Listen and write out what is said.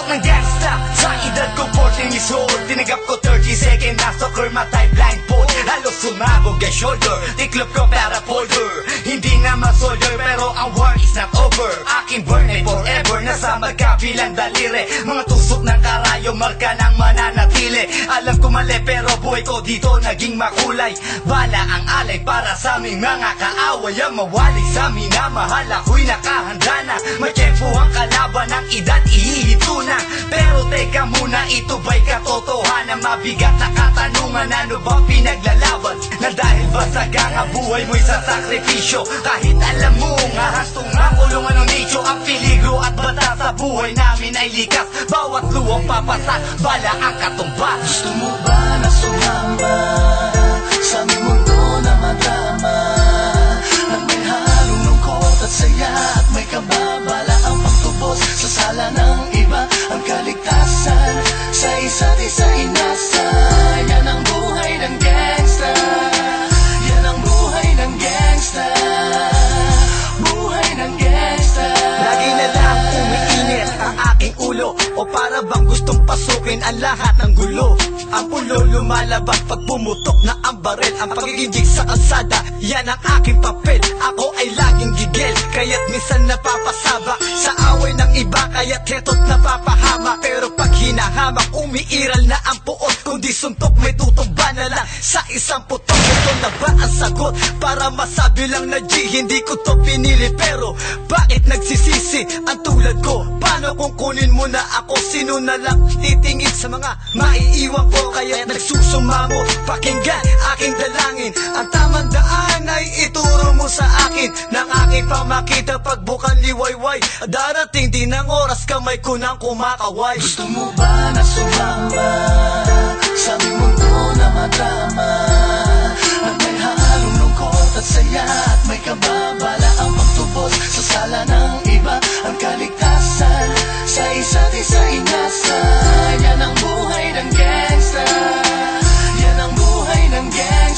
Pasok ng gangsta sa edad ko 14 years old. Tinagap ko 30 second na soccer matay blindfold. Halos sumabog ang shoulder, tiklop ko para folder. Hindi nga masolder pero ang war is not over. Aking burn ay forever, nasa magkabilang daliri. Mga tusok ng karayo, marka ng mananatili. Alam ko mali pero buhay ko dito naging makulay. Bala ang alay para sa aming mga kaaway. Ang mawali sa minamahal, ako'y nakahanda na. May tempo ang kalaban ng edad, ihihito na. Pero teka muna, ito ba'y katotohanan? Mabigat na katanungan, ano ba pinaglalaban? Na dahil ba sa ganga buhay mo'y sa sakripisyo? Kahit alam mo nga hastong makulungan ng nicho. Ang peligro at bata sa buhay namin ay likas. Bawat luwang papasa, bala ang katumba. Gusto mo ba na sumama sa aming mundo na madama? At may halong lungkot at saya at may kababala ang pagtubos sa sala ng iba. Ang kaligtasan sa isa't isa inasa. Yan ang buhay ng gangsta. Yan ang buhay ng gangsta. Buhay ng gangsta. Lagi na lang umiinit ang aking ulo, o para bang gustong pasukin ang lahat ng gulo. Ang pulo lumalabas pag pumutok na ang baril. Ang pagiging sa kalsada, yan ang aking papel. Ako ay laging gigil, kaya't minsan napapasaba sa away ng iba, kaya't heto't napapahama. Pero pag hinahamak, umiiral na ang puot. Kundi suntok may tutumba na lang sa isang putok. Ito na ba ang sagot? Para masabi lang na G, hindi ko to pinili. Pero bakit nagsisisi ang tulad ko? Paano kung kunin mo na ako? Sino na lang titingin sa mga maiiwan ko? Kaya nagsusumamo, pakinggan aking dalangin. Ang tamang daan ay ituro mo sa akin. Nang aking pamakita pagbukan liwayway. Darating din ang oras kamay ko nang kumakaway. Gusto mo ba na sumama sa aming mundo na madama? At may halong lungkot at saya at may kababa.